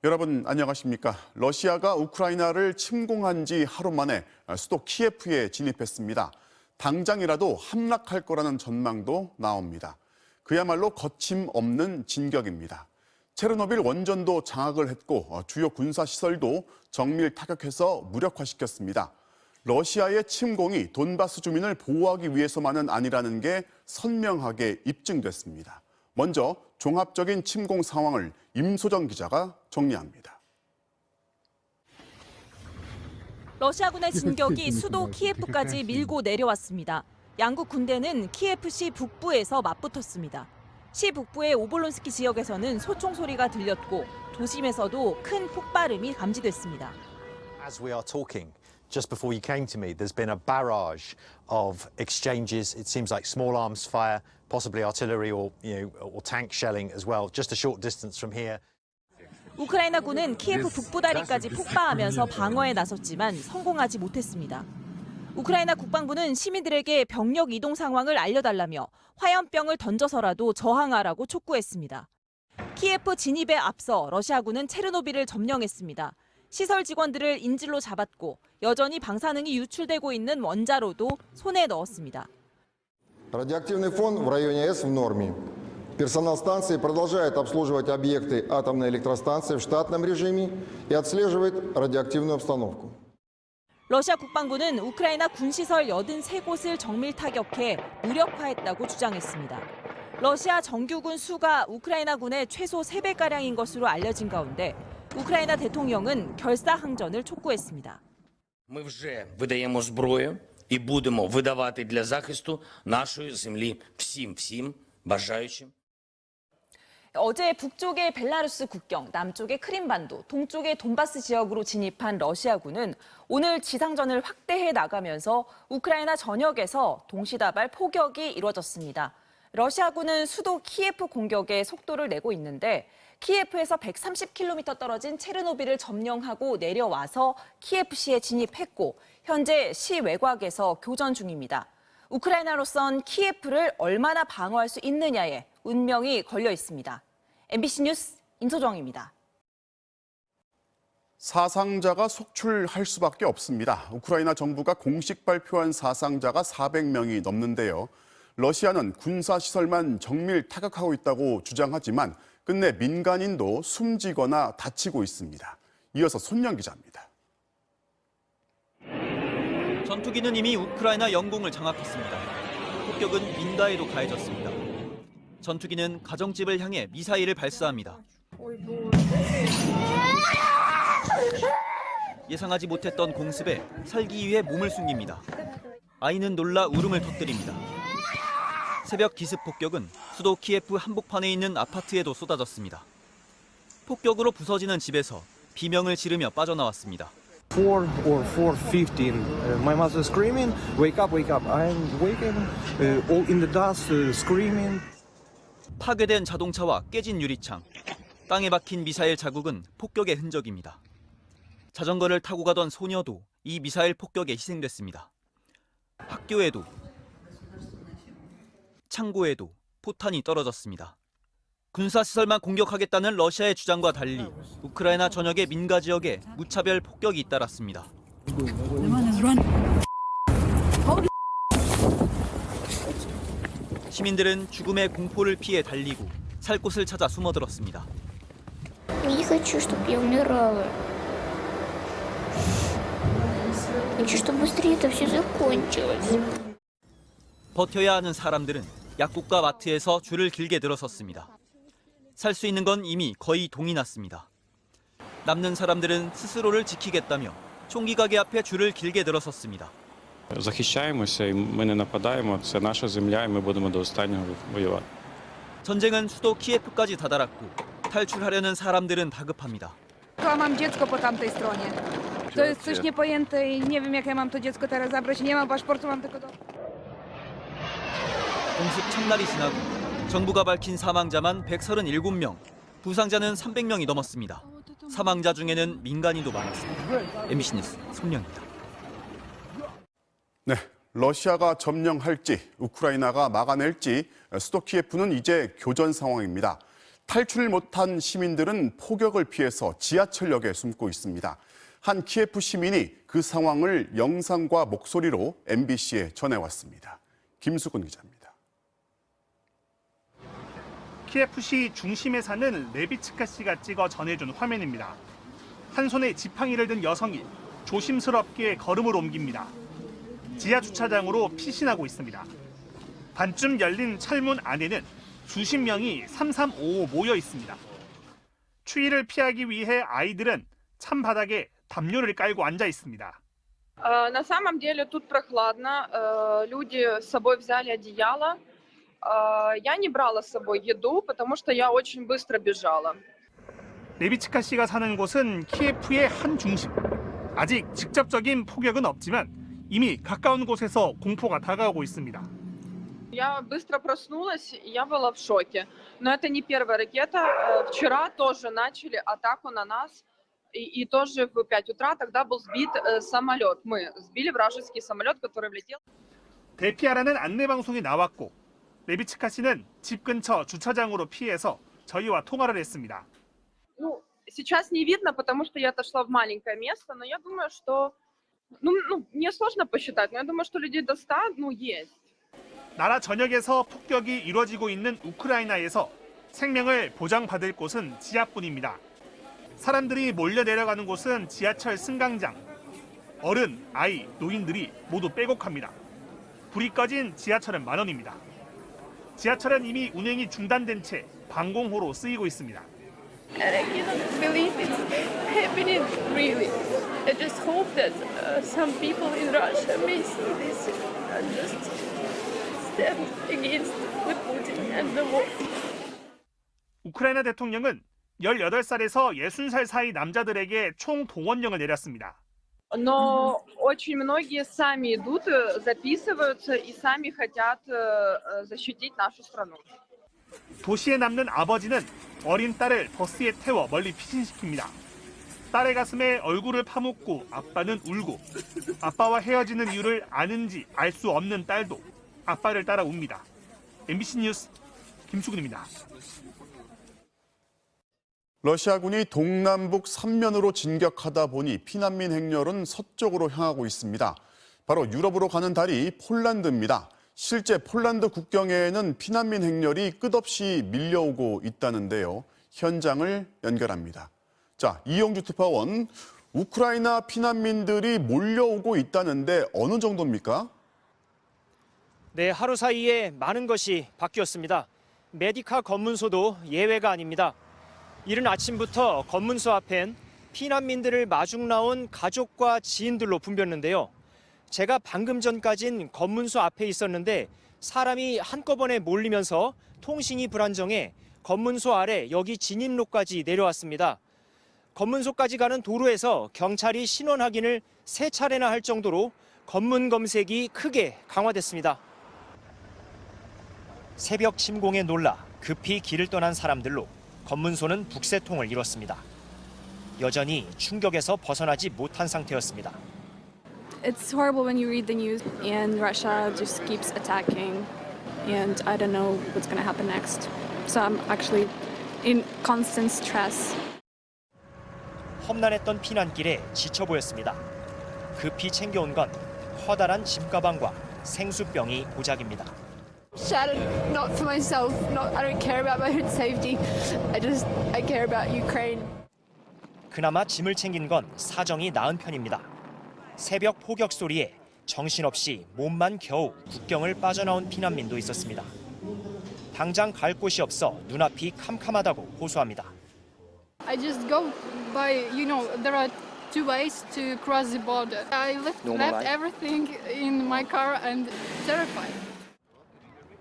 여러분 안녕하십니까? 러시아가 우크라이나를 침공한 지 하루 만에 수도 키예프에 진입했습니다. 당장이라도 함락할 거라는 전망도 나옵니다. 그야말로 거침없는 진격입니다. 체르노빌 원전도 장악을 했고 주요 군사시설도 정밀 타격해서 무력화시켰습니다. 러시아의 침공이 돈바스 주민을 보호하기 위해서만은 아니라는 게 선명하게 입증됐습니다. 먼저 종합적인 침공 상황을 임소정 기자가 정리합니다. 러시아군의 진격이 수도 키예프까지 밀고 내려왔습니다. 양국 군대는 키예프시 북부에서 맞붙었습니다. 시 북부의 오볼론스키 지역에서는 소총 소리가 들렸고 도심에서도 큰 폭발음이 감지됐습니다. As we are talking, just before you came to me, there's been a barrage of exchanges. It seems like small arms fire, possibly artillery or tank shelling as well, just a short distance from here. 우크라이나군은 키예프 북부 다리까지 폭파하면서 방어에 나섰지만 성공하지 못했습니다. 우크라이나 국방부는 시민들에게 병력 이동 상황을 알려달라며 화염병을 던져서라도 저항하라고 촉구했습니다. 키예프 진입에 앞서 러시아군은 체르노빌을 점령했습니다. 시설 직원들을 인질로 잡았고 여전히 방사능이 유출되고 있는 원자로도 손에 넣었습니다. Радиоактивный фон в районе С в норме. Персонал станции продолжает обслуживать объекты атомной электростанции в штатном режиме и отслеживает радиоактивную обстановку. 러시아 국방부는 우크라이나 군시설 83곳을 정밀 타격해 무력화했다고 주장했습니다. 러시아 정규군 수가 우크라이나군의 최소 3배가량인 것으로 알려진 가운데 우크라이나 대통령은 결사항전을 촉구했습니다. Ми вже видаємо зброю і будемо видавати для захисту нашої землі всім бажаючим. 어제 북쪽의 벨라루스 국경, 남쪽의 크림반도, 동쪽의 돈바스 지역으로 진입한 러시아군은 오늘 지상전을 확대해 나가면서 우크라이나 전역에서 동시다발 포격이 이루어졌습니다. 러시아군은 수도 키예프 공격에 속도를 내고 있는데 키예프에서 130km 떨어진 체르노빌을 점령하고 내려와서 키예프시에 진입했고 현재 시 외곽에서 교전 중입니다. 우크라이나로선 키예프를 얼마나 방어할 수 있느냐에 운명이 걸려 있습니다. MBC 뉴스 임소정입니다. 사상자가 속출할 수밖에 없습니다. 우크라이나 정부가 공식 발표한 사상자가 400명이 넘는데요. 러시아는 군사시설만 정밀 타격하고 있다고 주장하지만 끝내 민간인도 숨지거나 다치고 있습니다. 이어서 손영 기자입니다. 전투기는 이미 우크라이나 영공을 장악했습니다. 폭격은 민가에도 가해졌습니다. 전투기는 가정집을 향해 미사일을 발사합니다. 예상하지 못했던 공습에 살기 위해 몸을 숨깁니다. 아이는 놀라 울음을 터뜨립니다. 새벽 기습 폭격은 수도 키예프 한복판에 있는 아파트에도 쏟아졌습니다. 폭격으로 부서지는 집에서 비명을 지르며 빠져나왔습니다. 4 or 4:15. My mother screaming, wake up, wake up. I'm waking, all in the dust, screaming. 파괴된 자동차와 깨진 유리창, 땅에 박힌 미사일 자국은 폭격의 흔적입니다. 자전거를 타고 가던 소녀도 이 미사일 폭격에 희생됐습니다. 학교에도, 창고에도 포탄이 떨어졌습니다. 군사시설만 공격하겠다는 러시아의 주장과 달리 우크라이나 전역의 민가 지역에 무차별 폭격이 잇따랐습니다. 시민들은 죽음의 공포를 피해 달리고 살 곳을 찾아 숨어들었습니다. Не хочу, чтобы я умирала. Хочу, чтобы быстрее это все закончилось. 버텨야 하는 사람들은 약국과 마트에서 줄을 길게 늘어섰습니다. 살 수 있는 건 이미 거의 동이 났습니다. 남는 사람들은 스스로를 지키겠다며 총기 가게 앞에 줄을 길게 늘어섰습니다. Захищаємося, і ми не нападаємо. Це наша земля, і ми будемо до останнього воювати. 전쟁은 수도 키예프까지 다다랐고 탈출하려는 사람들은 다급합니다. Mam dziecko po tamtej stronie. To jest coś niepojęte i nie wiem, jak ja mam to dziecko teraz zabrać. Nie mam paszportu, mam tylko 공습 첫날이 지나고 정부가 밝힌 사망자만 137명, 부상자는 300명이 넘었습니다. 사망자 중에는 민간인도 많았습니다. MBC 뉴스 손영입니다. 네, 러시아가 점령할지 우크라이나가 막아낼지 수도 키예프는 이제 교전 상황입니다. 탈출 못한 시민들은 폭격을 피해서 지하철역에 숨고 있습니다. 한 키예프 시민이 그 상황을 영상과 목소리로 MBC에 전해왔습니다. 김수근 기자입니다. 키예프시 중심에 사는 레비츠카 씨가 찍어 전해준 화면입니다. 한 손에 지팡이를 든 여성이 조심스럽게 걸음을 옮깁니다. 지하 주차장으로 피신하고 있습니다. 반쯤 열린 철문 안에는 수십 명이 삼삼오오 모여 있습니다. 추위를 피하기 위해 아이들은 찬바닥에 담요를 깔고 앉아 있습니다. На самом деле тут прохладно. Люди с собой взяли одеяло. Я не брала с собой еду, потому что я очень быстро бежала. 레비츠카 씨가 사는 곳은 키예프의 한 중심. 아직 직접적인 폭격은 없지만 이미 가까운 곳에서 공포가 다가오고 있습니다. Я быстро проснулась, и я была в шоке. Но это не первая ракета. Вчера тоже начали атаку на нас. И тоже в 5 утра тогда был сбит самолет. Мы сбили вражеский самолет, который влетел. 대피하라는 안내방송이 나왔고 레비츠카 씨는 집 근처 주차장으로 피해서 저희와 통화를 했습니다. Ну, сейчас не видно, потому что я отошла в маленькое место, но я думаю, что... мне сложно посчитать, но я думаю, что людей до 100, есть. 나라 전역에서 폭격이 이루어지고 있는 우크라이나에서 생명을 보장받을 곳은 지하뿐입니다. 사람들이 몰려 내려가는 곳은 지하철 승강장. 어른, 아이, 노인들이 모두 빼곡합니다. 불이 꺼진 지하철은 만원입니다. 지하철은 이미 운행이 중단된 채 방공호로 쓰이고 있습니다. And I cannot believe it's happening, really. I just hope that some people in Russia may see this and just stand against the Putin and the war. 우크라이나 대통령은 18살에서 60살 사이 남자들에게 총 동원령을 내렸습니다. Но очень многие сами идут, записываются и сами хотят защитить нашу страну. 도시에 남는 아버지는 어린 딸을 버스에 태워 멀리 피신시킵니다. 딸의 가슴에 얼굴을 파묻고 아빠는 울고 아빠와 헤어지는 이유를 아는지 알 수 없는 딸도 아빠를 따라 웁니다. MBC 뉴스 김수근입니다. 러시아군이 동남북 3면으로 진격하다 보니 피난민 행렬은 서쪽으로 향하고 있습니다. 바로 유럽으로 가는 다리 폴란드입니다. 실제 폴란드 국경에는 피난민 행렬이 끝없이 밀려오고 있다는데요. 현장을 연결합니다. 자, 이용주 특파원, 우크라이나 피난민들이 몰려오고 있다는데 어느 정도입니까? 네, 하루 사이에 많은 것이 바뀌었습니다. 메디카 검문소도 예외가 아닙니다. 이른 아침부터 검문소 앞엔 피난민들을 마중 나온 가족과 지인들로 붐볐는데요. 제가 방금 전까진 검문소 앞에 있었는데 사람이 한꺼번에 몰리면서 통신이 불안정해 검문소 아래 여기 진입로까지 내려왔습니다. 검문소까지 가는 도로에서 경찰이 신원 확인을 3차례나 할 정도로 검문 검색이 크게 강화됐습니다. 새벽 침공에 놀라 급히 길을 떠난 사람들로 검문소는 북새통을 이뤘습니다. 여전히 충격에서 벗어나지 못한 상태였습니다. It's horrible when you read the news and Russia just keeps attacking and I don't know what's going to happen next. So I'm actually in constant stress. 험난했던 피난길에 지쳐 보였습니다. 급히 챙겨온 건 커다란 짐가방과 생수병이 고작입니다. Not for myself. I don't care about my own safety. I care about Ukraine. 그나마 짐을 챙긴 건 사정이 나은 편입니다. 새벽 포격 소리에 정신없이 몸만 겨우 국경을 빠져나온 피난민도 있었습니다. 당장 갈 곳이 없어 눈앞이 캄캄하다고 호소합니다. I just go by, there are 2 ways to cross the border. I left everything in my car and terrified.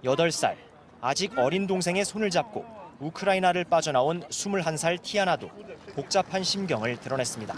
8살, 아직 어린 동생의 손을 잡고 우크라이나를 빠져나온 21살 티아나도 복잡한 심경을 드러냈습니다.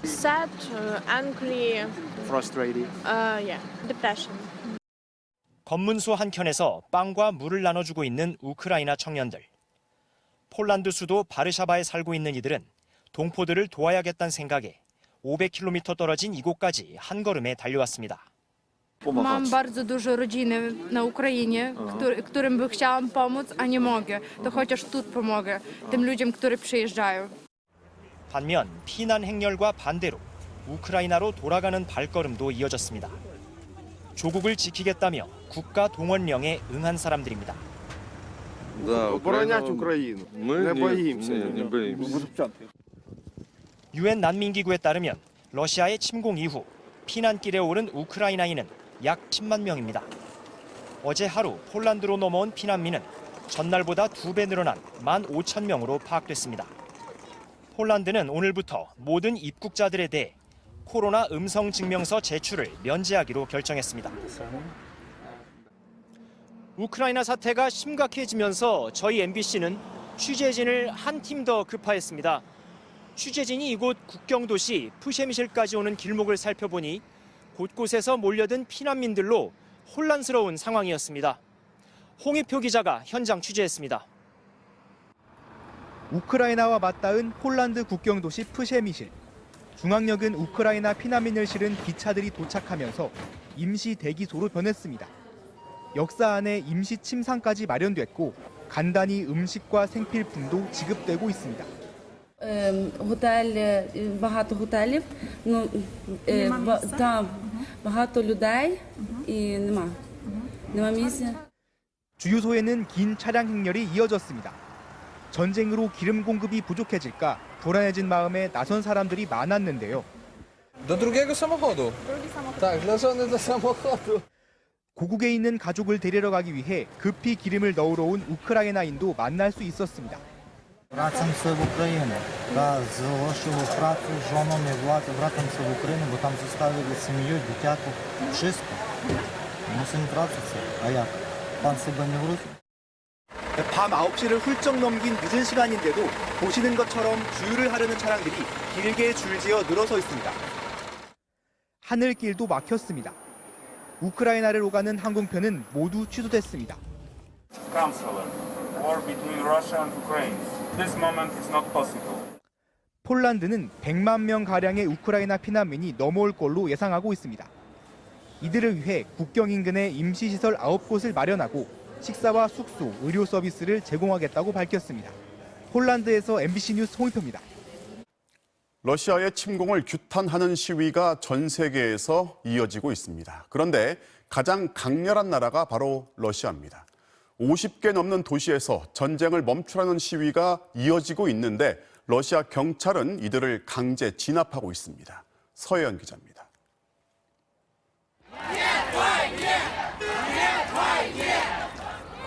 Sad, angry, Frustrated. depression. 검문소 한켠에서 빵과 물을 나눠주고 있는 우크라이나 청년들. 폴란드 수도 바르샤바에 살고 있는 이들은 동포들을 도와야겠다는 생각에 500km 떨어진 이곳까지 한 걸음에 달려왔습니다. Mam bardzo dużo rodziny na Ukrainie, którym by chciałam pomóc, a nie mogę. To chociaż tu pomogę tym ludziom, którzy przyjeżdżają. 반면 피난 행렬과 반대로 우크라이나로 돌아가는 발걸음도 이어졌습니다. 조국을 지키겠다며 국가 동원령에 응한 사람들입니다. Оборонять Україну. Не боїмося. Не боїмося. 유엔 난민기구에 따르면 러시아의 침공 이후 피난길에 오른 우크라이나인은 약 10만 명입니다. 어제 하루 폴란드로 넘어온 피난민은 전날보다 2배 늘어난 15,000명으로 파악됐습니다. 폴란드는 오늘부터 모든 입국자들에 대해 코로나 음성 증명서 제출을 면제하기로 결정했습니다. 우크라이나 사태가 심각해지면서 저희 MBC는 취재진을 한 팀 더 급파했습니다. 취재진이 이곳 국경도시 푸셰미실까지 오는 길목을 살펴보니 곳곳에서 몰려든 피난민들로 혼란스러운 상황이었습니다. 홍희표 기자가 현장 취재했습니다. 우크라이나와 맞닿은 폴란드 국경도시 푸셰미실. 중앙역은 우크라이나 피난민을 실은 기차들이 도착하면서 임시 대기소로 변했습니다. 역사 안에 임시 침상까지 마련됐고 간단히 음식과 생필품도 지급되고 있습니다. багато готелів, багато людей і нема місця. 주유소에는 긴 차량 행렬이 이어졌습니다. 전쟁으로 기름 공급이 부족해질까 불안해진 마음에 나선 사람들이 많았는데요. До другого самоходу. Так, для żony do samochodu. 고국에 있는 가족을 데리러 가기 위해 급히 기름을 넣으러 온 우크라이나인도 만날 수 있었습니다. Вратимся в Україну. Да, залишили працю з жонами, вратимся в Україну, бо там заставили сім'ю, дитяту, wszystko. Мусимо вратитися. А як? Пан себе не вручить? 밤 9시를 훌쩍 넘긴 늦은 시간인데도 보시는 것처럼 주유를 하려는 차량들이 길게 줄지어 늘어서 있습니다. 하늘길도 막혔습니다. 우크라이나를 오가는 항공편은 모두 취소됐습니다. 폴란드는 100만 명 가량의 우크라이나 피난민이 넘어올 걸로 예상하고 있습니다. 이들을 위해 국경 인근에 임시시설 9곳을 마련하고 식사와 숙소, 의료 서비스를 제공하겠다고 밝혔습니다. 폴란드에서 MBC 뉴스 홍희표입니다. 러시아의 침공을 규탄하는 시위가 전 세계에서 이어지고 있습니다. 그런데 가장 강렬한 나라가 바로 러시아입니다. 50개 넘는 도시에서 전쟁을 멈추라는 시위가 이어지고 있는데 러시아 경찰은 이들을 강제 진압하고 있습니다. 서혜연 기자입니다.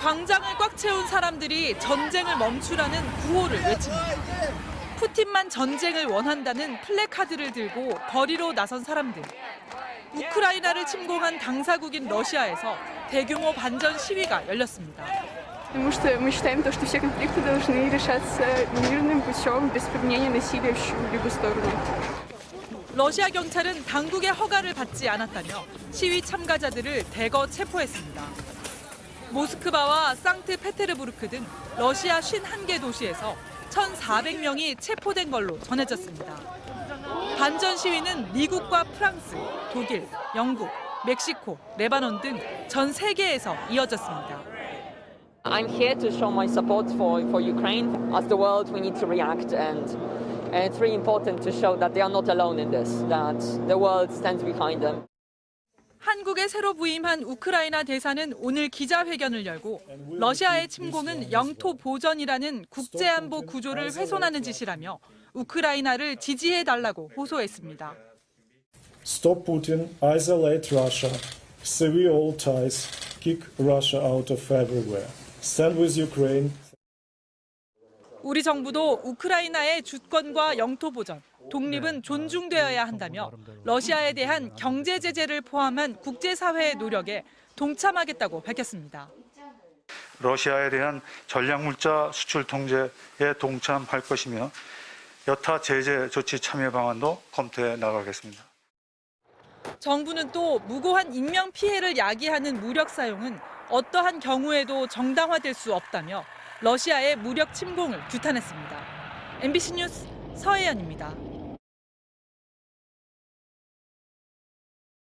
광장을 꽉 채운 사람들이 전쟁을 멈추라는 구호를 외칩니다. 푸틴만 전쟁을 원한다는 플래카드를 들고 거리로 나선 사람들. 우크라이나를 침공한 당사국인 러시아에서 대규모 반전 시위가 열렸습니다. Потому что мы считаем, что все конфликты должны решаться мирным путем, без применения насилия в чью-либо сторону. 러시아 경찰은 당국의 허가를 받지 않았다며 시위 참가자들을 대거 체포했습니다. 모스크바와 상트페테르부르크 등 러시아 51개 도시에서 1,400명이 체포된 걸로 전해졌습니다. 반전 시위는 미국과 프랑스, 독일, 영국, 멕시코, 레바논 등 전 세계에서 이어졌습니다. I'm here to show my support for Ukraine. As the world, we need to react, and it's really important to show that they are not alone in this, that the world stands behind them. 한국에 새로 부임한 우크라이나 대사는 오늘 기자회견을 열고 러시아의 침공은 영토 보전이라는 국제안보 구조를 훼손하는 짓이라며 우크라이나를 지지해달라고 호소했습니다. Stop Putin, isolate Russia, sever all ties, kick Russia out of everywhere. Stand with Ukraine. 우리 정부도 우크라이나의 주권과 영토 보전, 독립은 존중되어야 한다며 러시아에 대한 경제 제재를 포함한 국제사회의 노력에 동참하겠다고 밝혔습니다. 러시아에 대한 전략물자 수출 통제에 동참할 것이며 여타 제재 조치 참여 방안도 검토해 나가겠습니다. 정부는 또 무고한 인명 피해를 야기하는 무력 사용은 어떠한 경우에도 정당화될 수 없다며 러시아의 무력 침공을 규탄했습니다. MBC 뉴스 서혜연입니다.